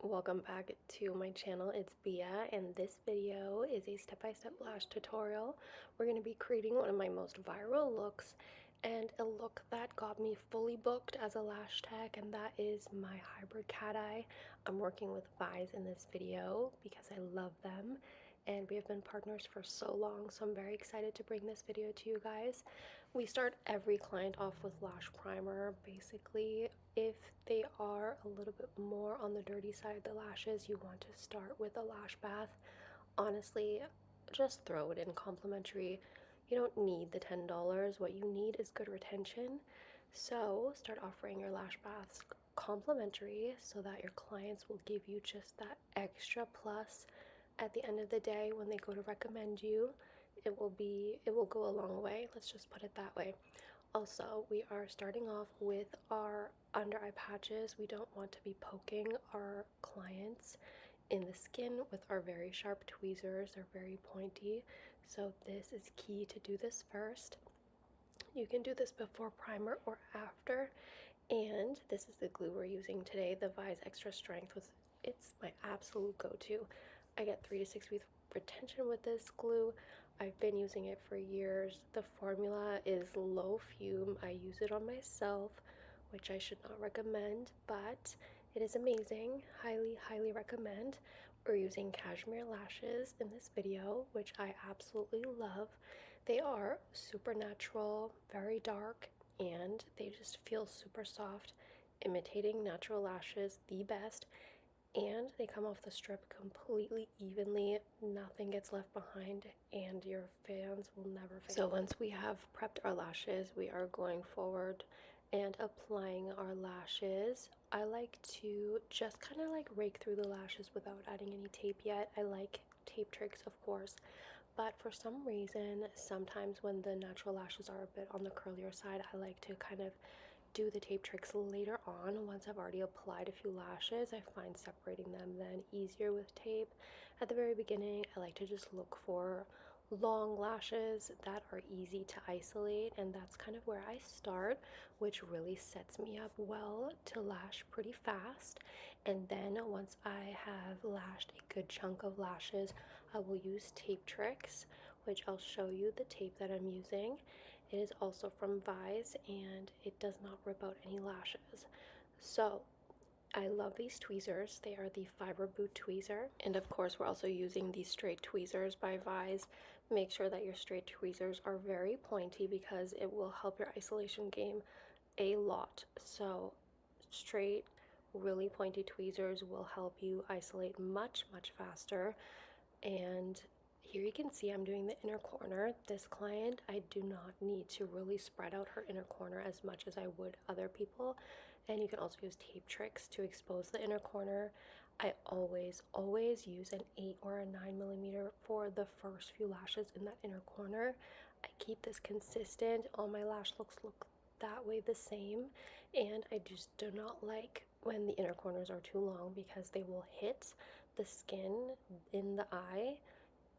Welcome back to my channel. It's Bia, and this video is a step-by-step lash tutorial. We're going to be creating one of my most viral looks and a look that got me fully booked as a lash tech, and that is my hybrid cat eye. I'm working with Veyes in this video because I love them and we have been partners for so long, so I'm very excited to bring this video to you guys. We start every client off with lash primer. Basically, if they are a little bit more on the dirty side of the lashes, you want to start with a lash bath. Honestly, just throw it in complimentary. You don't need the $10. What you need is good retention. So start offering your lash baths complimentary so that your clients will give you just that extra plus at the end of the day. When they go to recommend you, it will go a long way. Let's just put it that way. Also, we are starting off with our under eye patches. We don't want to be poking our clients in the skin with our very sharp tweezers. They're very pointy, so this is key to do this first. You can do this before primer or after, and this is the glue we're using today, the Veyes Extra Strength. It's my absolute go-to. I get 3 to 6 weeks retention with this glue. I've been using it for years. The formula is low fume. I use it on myself, which I should not recommend, but it is amazing. Highly recommend. We're using Cashmere lashes in this video, which I absolutely love. They are super natural, very dark, and they just feel super soft, imitating natural lashes the best. And they come off the strip completely evenly. Nothing gets left behind, and your fans will never fail. So once we have prepped our lashes, we are going forward and applying our lashes. I like to just kind of like rake through the lashes without adding any tape yet. I like tape tricks, of course, but for some reason, sometimes when the natural lashes are a bit on the curlier side, I like to kind of do the tape tricks later on. Once I've already applied a few lashes, I find separating them then easier with tape. At the very beginning, I like to just look for long lashes that are easy to isolate, and that's kind of where I start, which really sets me up well to lash pretty fast. And then once I have lashed a good chunk of lashes, I will use tape tricks, which I'll show you the tape that I'm using. It is also from Veyes, and it does not rip out any lashes. So I love these tweezers. They are the fiber boot tweezer, and of course we're also using these straight tweezers by Veyes. Make sure that your straight tweezers are very pointy because it will help your isolation game a lot. So straight, really pointy tweezers will help you isolate much faster. And here you can see I'm doing the inner corner. This client, I do not need to really spread out her inner corner as much as I would other people. And you can also use tape tricks to expose the inner corner. I always use an 8 or a 9 millimeter for the first few lashes in that inner corner. I keep this consistent. All my lash looks look that way the same, and I just do not like when the inner corners are too long because they will hit the skin in the eye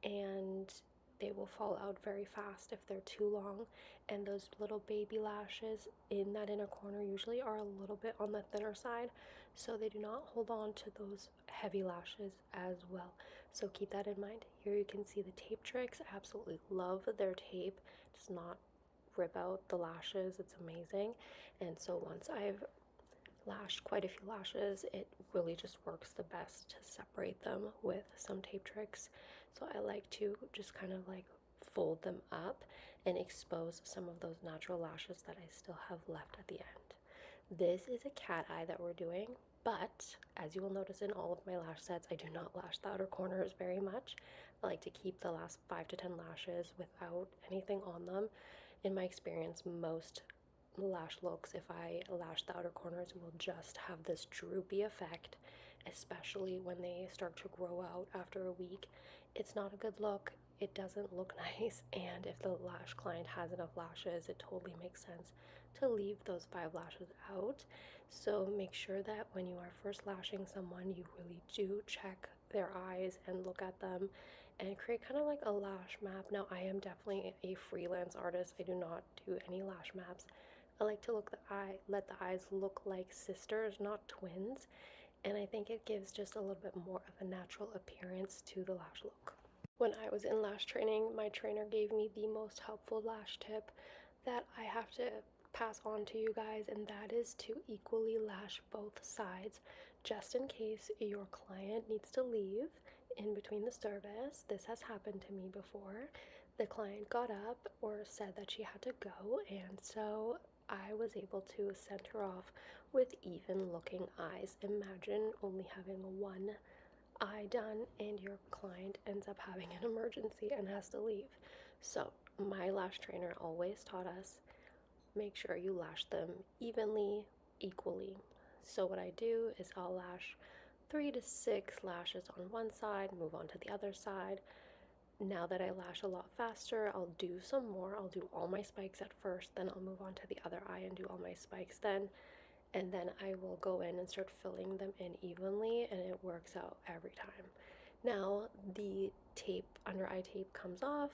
and they will fall out very fast if they're too long. And those little baby lashes in that inner corner usually are a little bit on the thinner side, so they do not hold on to those heavy lashes as well. So keep that in mind. Here you can see the tape tricks. I absolutely love their tape. It does not rip out the lashes. It's amazing. And so once I've lashed quite a few lashes, it really just works the best to separate them with some tape tricks. So I like to just kind of like fold them up and expose some of those natural lashes that I still have left at the end. This is a cat eye that we're doing, but as you will notice in all of my lash sets, I do not lash the outer corners very much. I like to keep the last 5 to 10 lashes without anything on them. In my experience, most lash looks, if I lash the outer corners, will just have this droopy effect, especially when they start to grow out after a week. It's not a good look. It doesn't look nice, and if the lash client has enough lashes, it totally makes sense to leave those 5 lashes out. So make sure that when you are first lashing someone, you really do check their eyes and look at them and create kind of like a lash map. Now, I am definitely a freelance artist. I do not do any lash maps. I like to let the eyes look like sisters, not twins. and I think it gives just a little bit more of a natural appearance to the lash look. When I was in lash training, my trainer gave me the most helpful lash tip that I have to pass on to you guys, and that is to equally lash both sides just in case your client needs to leave in between the service. This has happened to me before. The client got up or said that she had to go, and so I was able to send her off with even looking eyes. Imagine only having one eye done and your client ends up having an emergency and has to leave. So my lash trainer always taught us, make sure you lash them evenly, equally. So what I do is I'll lash 3 to 6 lashes on one side, move on to the other side. Now that I lash a lot faster, I'll do some more. I'll do all my spikes at first, then I'll move on to the other eye and do all my spikes then. And then I will go in and start filling them in evenly, and it works out every time. Now the tape, under eye tape, comes off.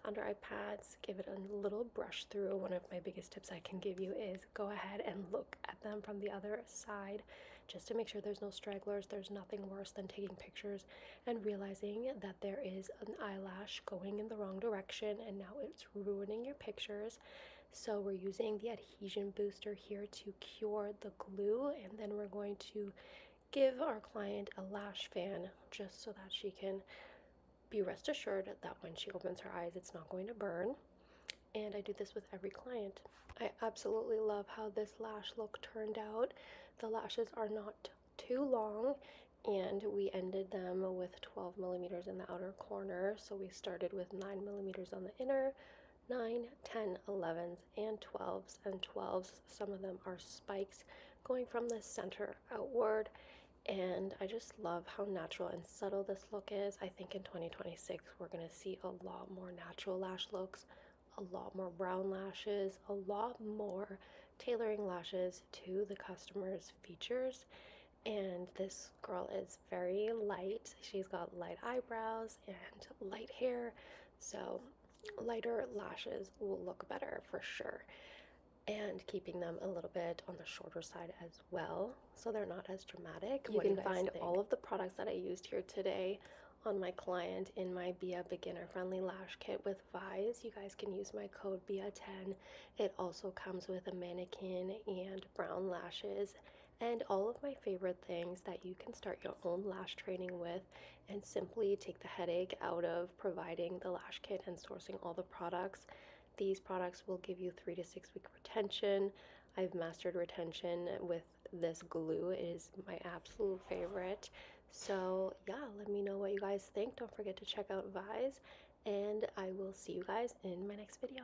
The under eye pads, give it a little brush through. One of my biggest tips I can give you is go ahead and look at them from the other side just to make sure there's no stragglers. There's nothing worse than taking pictures and realizing that there is an eyelash going in the wrong direction and now it's ruining your pictures. So we're using the adhesion booster here to cure the glue, and then we're going to give our client a lash fan just so that she can be rest assured that when she opens her eyes it's not going to burn. And I do this with every client. I absolutely love how this lash look turned out. The lashes are not too long, and we ended them with 12 millimeters in the outer corner. So we started with 9 millimeters on the inner, 9, 10, 11s, and 12s. And 12s, some of them are spikes going from the center outward. And I just love how natural and subtle this look is. I think in 2026 we're going to see a lot more natural lash looks, a lot more brown lashes, a lot more tailoring lashes to the customer's features. And this girl is very light. She's got light eyebrows and light hair, so lighter lashes will look better for sure. And keeping them a little bit on the shorter side as well, so they're not as dramatic. You can find all of the products that I used here today on my client in my Bia beginner friendly lash kit with Veyes. You guys can use my code BIA10. It also comes with a mannequin and brown lashes and all of my favorite things that you can start your own lash training with and simply take the headache out of providing the lash kit and sourcing all the products. These products will give you 3 to 6 week retention. I've mastered retention with this glue. It is my absolute favorite. So yeah, let me know what you guys think. Don't forget to check out Veyes, and I will see you guys in my next video.